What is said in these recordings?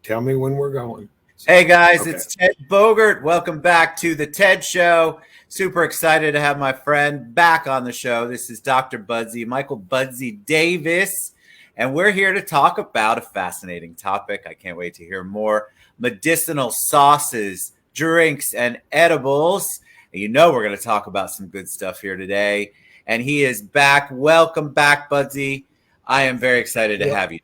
Tell me when we're going. Hey guys, Okay. it's Ted Bogert. Welcome back to the TED Show. Super excited to have my friend back on the show. This is Dr. Budsy, Michael Budsy Davis, and we're here to talk about a fascinating topic. I can't wait to hear more. Medicinal sauces, drinks, and edibles. And you know we're going to talk about some good stuff here today. And he is back. Welcome back, Budsy. I am very excited to have you.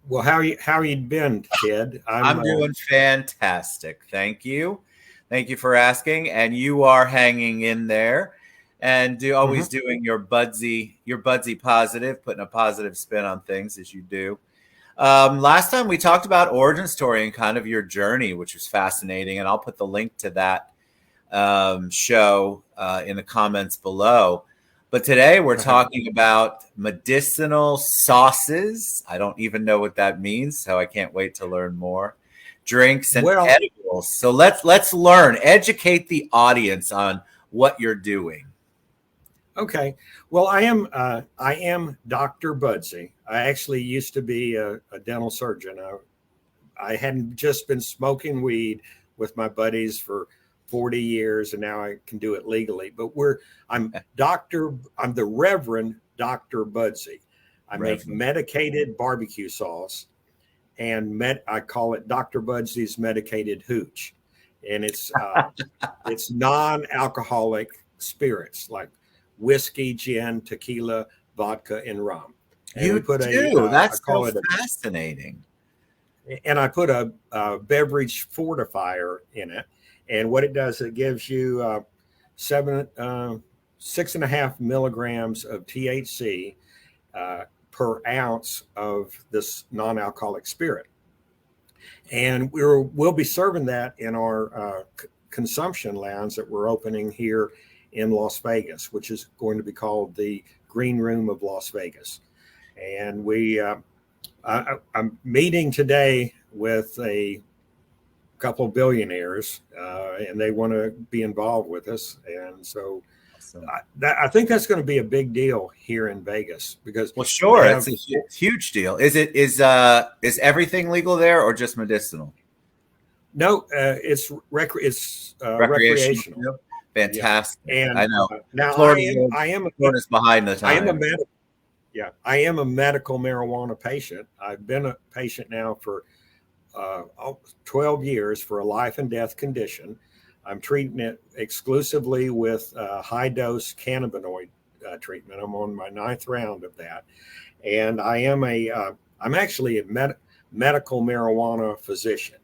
Well, how you been, Ted? I'm doing fantastic. Thank you. Thank you for asking. And you are hanging in there and always doing your Budsy positive, putting a positive spin on things as you do. Last time we talked about origin story and kind of your journey, which was fascinating. And I'll put the link to that show in the comments below. But today we're talking about medicinal sauces. I don't even know what that means, so I can't wait to learn more. Drinks and edibles. So let's learn. Educate the audience on what you're doing. Okay. Well, I am Dr. Budsy. I actually used to be a dental surgeon. I hadn't just been smoking weed with my buddies for 40 years, and now I can do it legally. But I'm the Reverend Dr. Budsy. I make medicated barbecue sauce, and I call it Dr. Budsy's medicated hooch. And it's non-alcoholic spirits like whiskey, gin, tequila, vodka, and rum. And That's so fascinating. And I put a beverage fortifier in it. And what it does, it gives you 6.5 milligrams of THC per ounce of this non-alcoholic spirit. And we'll be serving that in our consumption lounge that we're opening here in Las Vegas, which is going to be called the Green Room of Las Vegas. And I'm meeting today with a couple of billionaires, and they want to be involved with us. And so I think that's going to be a big deal here in Vegas because it's a huge deal. Is everything legal there or just medicinal? No, it's recreational. Fantastic. Yeah. And I know. Now Florida's behind the time. I am a medical marijuana patient. I've been a patient now for 12 years for a life and death condition. I'm treating it exclusively with high dose cannabinoid treatment. I'm on my 9th round of that. And I'm actually a medical marijuana physician.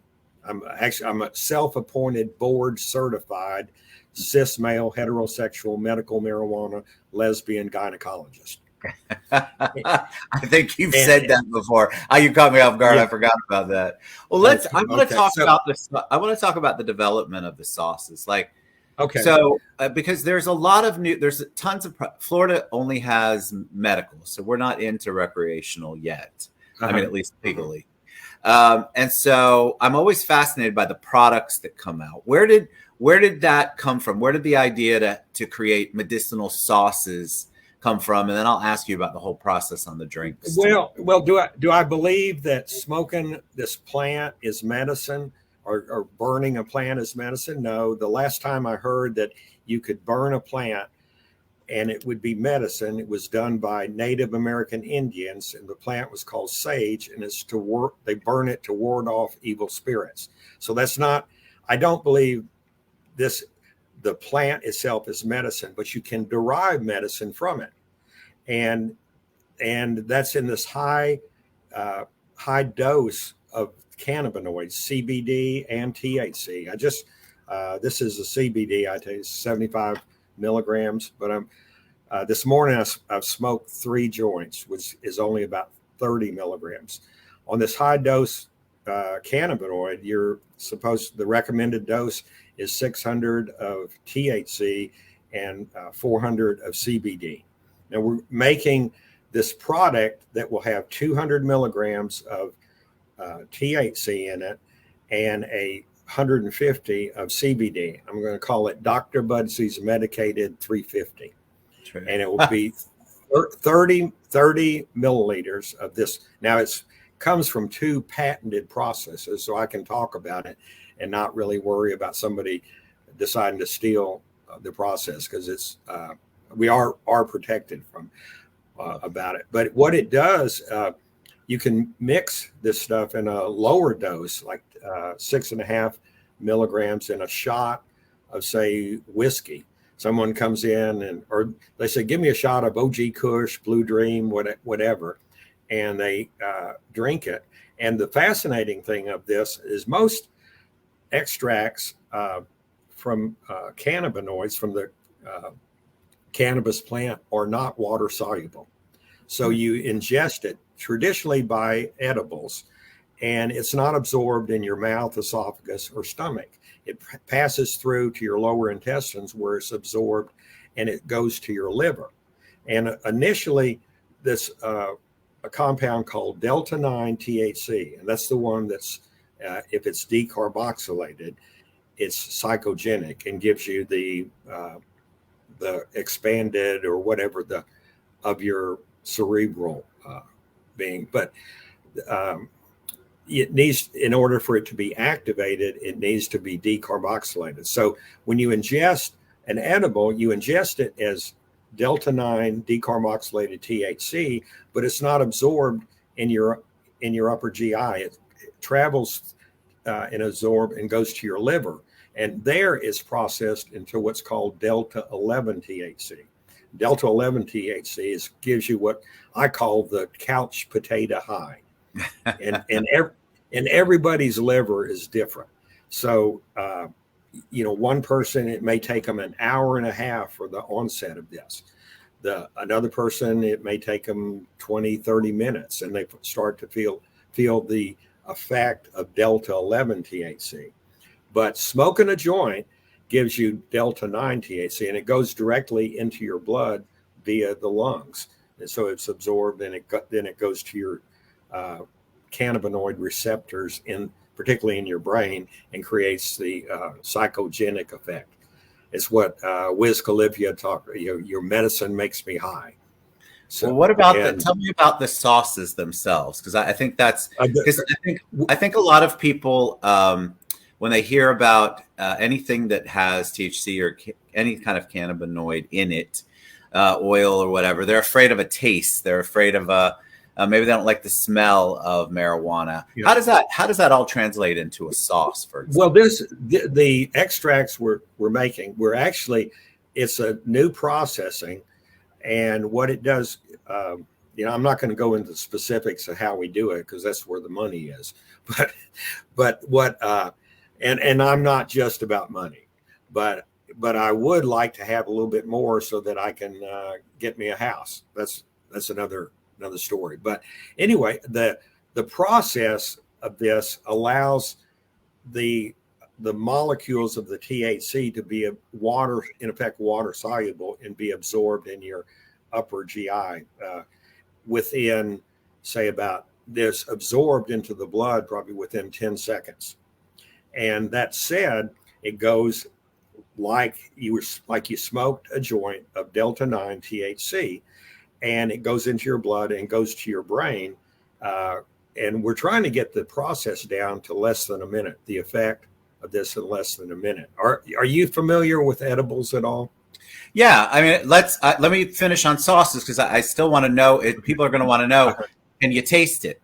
I'm a self-appointed board certified cis male heterosexual medical marijuana lesbian gynecologist. I think you've said that before. You caught me off guard. Yeah. I forgot about that. Well, I want to talk about this. I want to talk about the development of the sauces. Because there's a lot of there's tons of Florida only has medical, so we're not into recreational yet. I mean, at least legally. And so I'm always fascinated by the products that come out. Where did that come from? Where did the idea to create medicinal sauces come from? And then I'll ask you about the whole process on the drinks. Well, do I believe that smoking this plant is medicine or burning a plant is medicine? No. The last time I heard that you could burn a plant and it would be medicine, it was done by Native American Indians, and the plant was called sage, and they burn it to ward off evil spirits. So I don't believe the plant itself is medicine, but you can derive medicine from it. And that's in this high dose of cannabinoids, CBD and THC. This is a CBD, I tell you, 75 milligrams, but this morning I've smoked 3 joints, which is only about 30 milligrams. On this high dose cannabinoid, the recommended dose is 600 of THC and 400 of CBD. Now we're making this product that will have 200 milligrams of THC in it and 150 of CBD. I'm going to call it Dr. Budsy's Medicated 350. And it will be 30 milliliters of this. Now it's comes from two patented processes, so I can talk about it and not really worry about somebody deciding to steal the process, because it's we are protected from about it. But what it does, you can mix this stuff in a lower dose, like 6.5 milligrams in a shot of, say, whiskey. Someone comes in or they say, give me a shot of OG Kush, Blue Dream, whatever, and they drink it. And the fascinating thing of this is most extracts from cannabinoids from the cannabis plant are not water soluble. So you ingest it traditionally by edibles, and it's not absorbed in your mouth, esophagus, or stomach. It passes through to your lower intestines where it's absorbed, and it goes to your liver. And initially, this a compound called delta 9 THC, and that's the one that's if it's decarboxylated, it's psychogenic and gives you the expanded or whatever of your cerebral being. But it needs, in order for it to be activated, it needs to be decarboxylated. So when you ingest an edible, you ingest it as delta 9 decarboxylated THC, but it's not absorbed in your upper GI. It travels and absorbs and goes to your liver, and there it's processed into what's called delta 11 THC. Delta 11 THC gives you what I call the couch potato high, and everybody's liver is different. So one person, it may take them an hour and a half for the onset of this. Another person, it may take them 20-30 minutes, and they start to feel the effect of delta 11 THC. But smoking a joint gives you delta 9 THC, and it goes directly into your blood via the lungs. And so it's absorbed, and then it goes to your cannabinoid receptors, particularly in your brain, and creates the psychogenic effect. It's what Wiz Khalifa talked. Your medicine makes me high. So, well, what about tell me about the sauces themselves, because I think that's because I think a lot of people when they hear about anything that has THC or any kind of cannabinoid in it, oil or whatever, they're afraid of a taste. They're afraid of maybe they don't like the smell of marijuana. Yeah. How does that all translate into a sauce, for example? Well, the extracts we're making, it's a new processing, and what it does, I'm not going to go into the specifics of how we do it, because that's where the money is. But what and I'm not just about money, but I would like to have a little bit more so that I can get me a house. That's another story. But anyway, the process of this allows the molecules of the THC to be water soluble and be absorbed in your upper GI within, say, about this absorbed into the blood probably within 10 seconds. And that said, it goes like you smoked a joint of delta 9 THC, and it goes into your blood and goes to your brain. And we're trying to get the process down to less than a minute, the effect of this in less than a minute. Are you familiar with edibles at all? Yeah, I mean, let me finish on sauces, because I still want to know. People are going to want to know, can you taste it?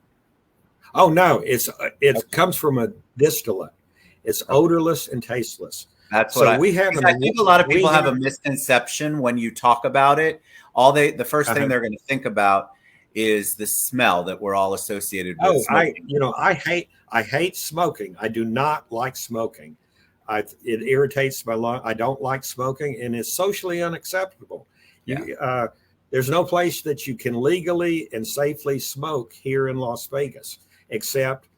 Oh, no, it comes from a distillate. It's odorless and tasteless. That's what I think a lot of people have a misconception when you talk about it. The first thing they're going to think about is the smell that we're all associated with. I hate smoking. I do not like smoking. It irritates my lung. I don't like smoking, and it's socially unacceptable. Yeah. There's no place that you can legally and safely smoke here in Las Vegas, except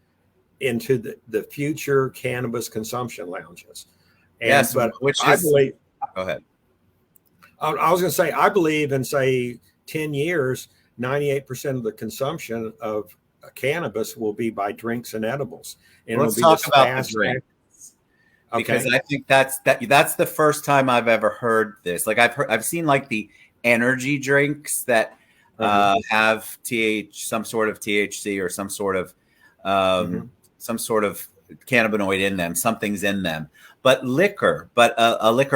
into the future cannabis consumption lounges. And, yes, but I believe. Go ahead. I was going to say, I believe in, say, 10 years, 98% of the consumption of cannabis will be by drinks and edibles. And let's talk about the drinks, because I think that's the first time I've ever heard this. Like I've seen like the energy drinks that have some sort of THC or Mm-hmm. some sort of cannabinoid in them. Something's in them. But a liquor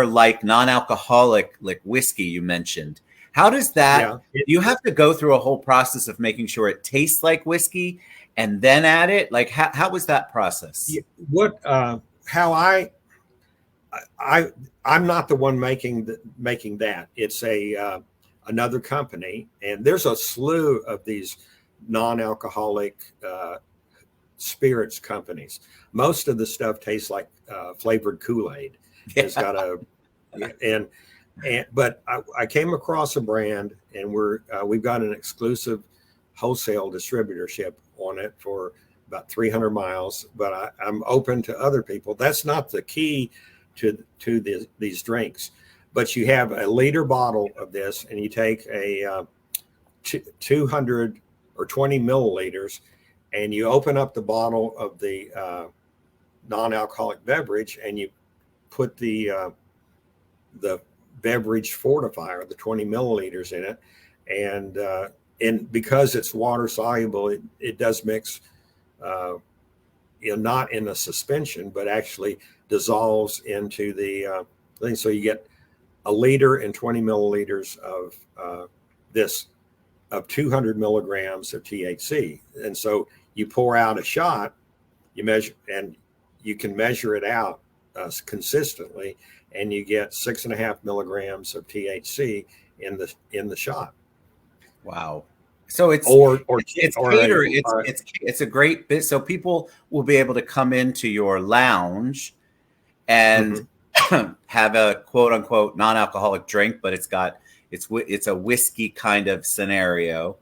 like non-alcoholic, like whiskey, you mentioned. How does that? Yeah. Do you have to go through a whole process of making sure it tastes like whiskey and then add it? Like how was that process? What how I I'm not the one making that. It's a another company, and there's a slew of these non-alcoholic spirits companies. Most of the stuff tastes like flavored Kool-Aid. It's Yeah. got a and but I came across a brand, and we've got an exclusive wholesale distributorship on it for about 300 miles. But I'm open to other people. That's not the key to these drinks. But you have a liter bottle of this, and you take a 200 or 20 milliliters, and you open up the bottle of the non-alcoholic beverage, and you put the beverage fortifier, the 20 milliliters in it, and because it's water soluble, it does mix, not in a suspension, but actually dissolves into the thing. So you get a liter and 20 milliliters of this of 200 milligrams of THC, and so you pour out a shot, you measure, and you can measure it out consistently, and you get 6.5 milligrams of THC in the shot. Wow. So it's it's a great bit. So people will be able to come into your lounge and have a quote unquote non-alcoholic drink, but it's a whiskey kind of scenario,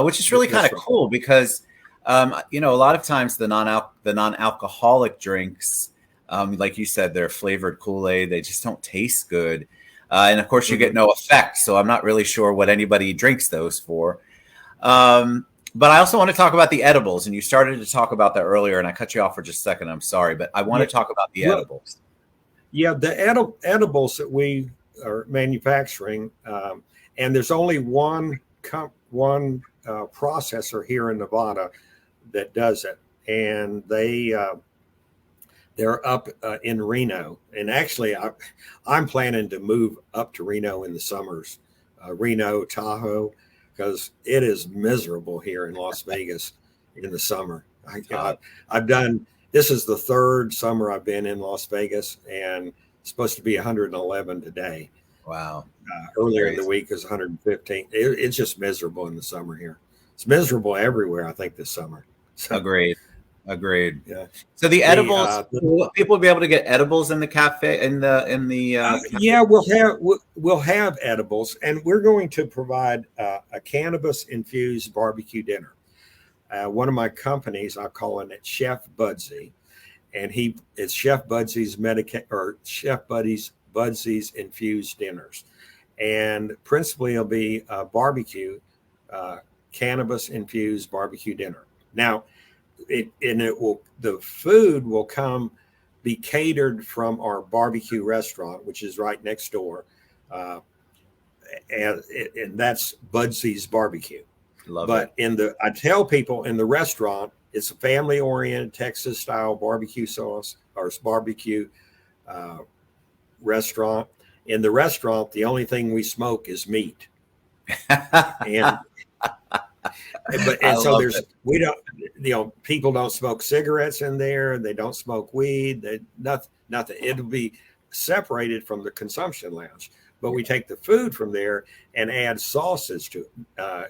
which is really kind of cool because a lot of times the non-alcoholic drinks, like you said, they're flavored Kool-Aid. They just don't taste good. And of course, you get no effect. So I'm not really sure what anybody drinks those for. But I also want to talk about the edibles. And you started to talk about that earlier, and I cut you off for just a second. I'm sorry, but I want to talk about the edibles. Yeah, the edibles that we are manufacturing, and there's only one processor here in Nevada that does it. And they're up in Reno, and actually, I'm planning to move up to Reno in the summers, Reno, Tahoe, because it is miserable here in Las Vegas in the summer. I've done this is the third summer I've been in Las Vegas, and it's supposed to be 111 today. Wow! Earlier in the week is 115. It's just miserable in the summer here. It's miserable everywhere, I think, this summer. So, Agreed. Yeah. So the edibles, people will be able to get edibles in the cafe yeah, we'll have edibles, and we're going to provide a cannabis infused barbecue dinner. One of my companies, I'm calling it Chef Budsy, and it's Chef Budsy's Budsy's infused dinners, and principally it'll be a barbecue, cannabis infused barbecue dinner. Now, the food will be catered from our barbecue restaurant, which is right next door, and that's Budsy's Barbecue. But I tell people in the restaurant, it's a family-oriented Texas-style barbecue sauce or barbecue restaurant. In the restaurant, the only thing we smoke is meat, and so we don't, people don't smoke cigarettes in there. They don't smoke weed. Nothing. It'll be separated from the consumption lounge. But we take the food from there and add sauces to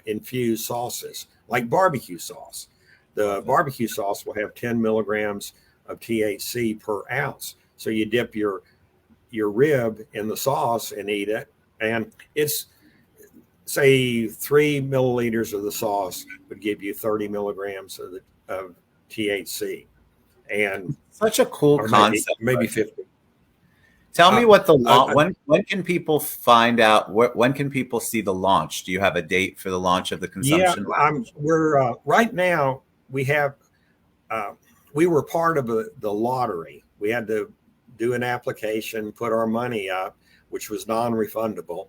infused sauces like barbecue sauce. The barbecue sauce will have 10 milligrams of THC per ounce. So you dip your rib in the sauce and eat it, and it's, say, 3 milliliters of the sauce would give you 30 milligrams of THC, and such a cool concept. Maybe 50. Tell me what when can people find out? When can people see the launch? Do you have a date for the launch of the consumption? Yeah, we're right now. We have we were part of the lottery. We had to do an application, put our money up, which was non-refundable.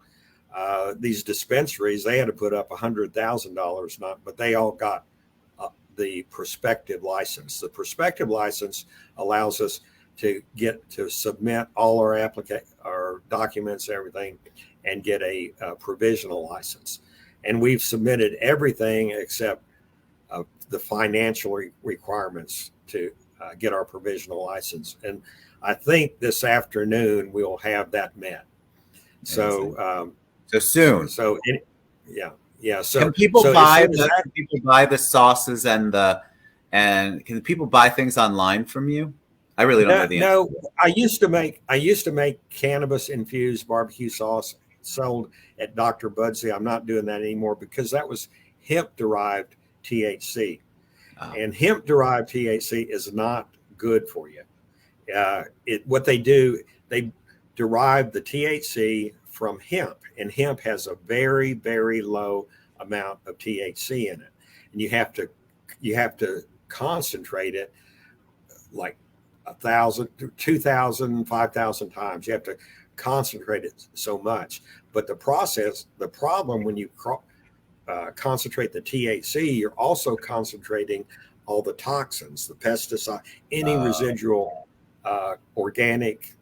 these dispensaries, they had to put up $100,000, but they all got the prospective license. The prospective license allows us to submit all our documents, everything, and get a provisional license. And we've submitted everything except the financial requirements to get our provisional license. And I think this afternoon we'll have that met. So soon. Yeah. So can people buy the sauces and can people buy things online from you? I really don't know the answer. No, I used to make cannabis infused barbecue sauce sold at Dr. Budsy. I'm not doing that anymore because that was hemp derived THC. And hemp derived THC is not good for you. What they do, they derive the THC from hemp, and hemp has a very, very low amount of THC in it, and you have to concentrate it like 1,000, 2,000, 5,000 times. You have to concentrate it so much. But the problem when you concentrate the THC, you're also concentrating all the toxins, the pesticide, any residual organic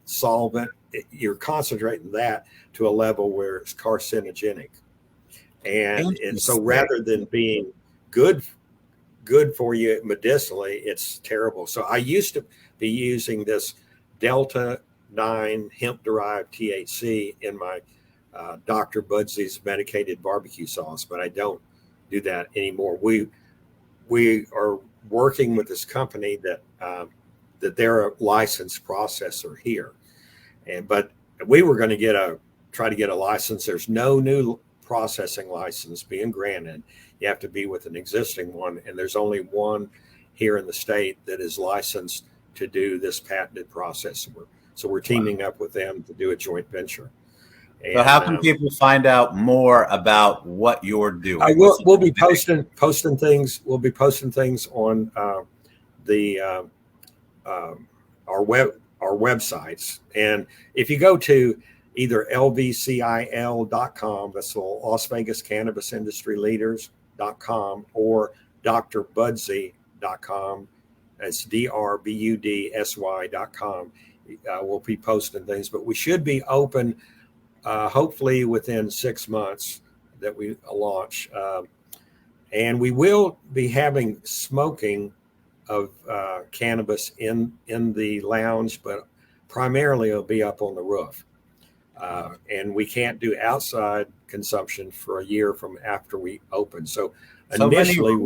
solvent. You're concentrating that to a level where it's carcinogenic. And so rather than being good for you medicinally, it's terrible. So I used to be using this Delta 9 hemp-derived THC in my Dr. Budsy's medicated barbecue sauce, but I don't do that anymore. We are working with this company that they're a licensed processor here, but we were going to try to get a license. There's no new processing license being granted. You have to be with an existing one, and there's only one here in the state that is licensed to do this patented process. So we're teaming up with them to do a joint venture. And, so how can people find out more about what you're doing? We'll be posting things. We'll be posting things on our websites. And if you go to either lvcil.com, that's the Las Vegas Cannabis Industry Leaders.com, or drbudsy.com, that's drbudsy.com. We'll be posting things, but we should be open hopefully within 6 months that we launch. And we will be having smoking of cannabis in the lounge, but primarily it'll be up on the roof. And we can't do outside consumption for a year from after we open. So initially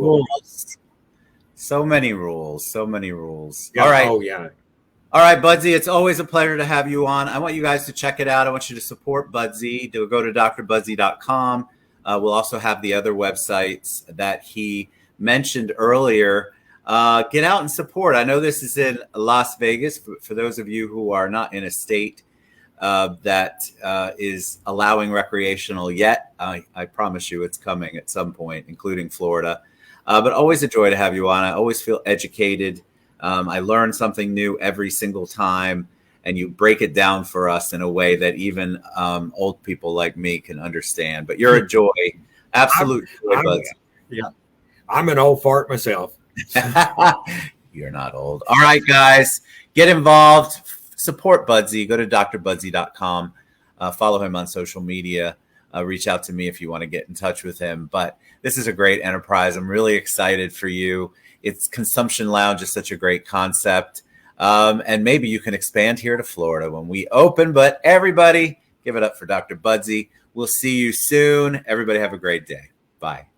so many rules. Yeah, all right. Oh yeah. All right, Budsy, it's always a pleasure to have you on. I want you guys to check it out. I want you to support Budsy. Go to drbudsy.com. We'll also have the other websites that he mentioned earlier. Get out and support. I know this is in Las Vegas. For those of you who are not in a state that is allowing recreational yet, I promise you it's coming at some point, including Florida. But always a joy to have you on. I always feel educated. I learn something new every single time, and you break it down for us in a way that even old people like me can understand. But you're a joy, absolute joy, Budsy. Yeah, I'm an old fart myself. You're not old. All right, guys, get involved. Support Budsy. Go to drbudsy.com. Follow him on social media. Reach out to me if you want to get in touch with him. But this is a great enterprise. I'm really excited for you. It's Consumption Lounge is such a great concept. And maybe you can expand here to Florida when we open. But everybody, give it up for Dr. Budsy. We'll see you soon. Everybody have a great day. Bye.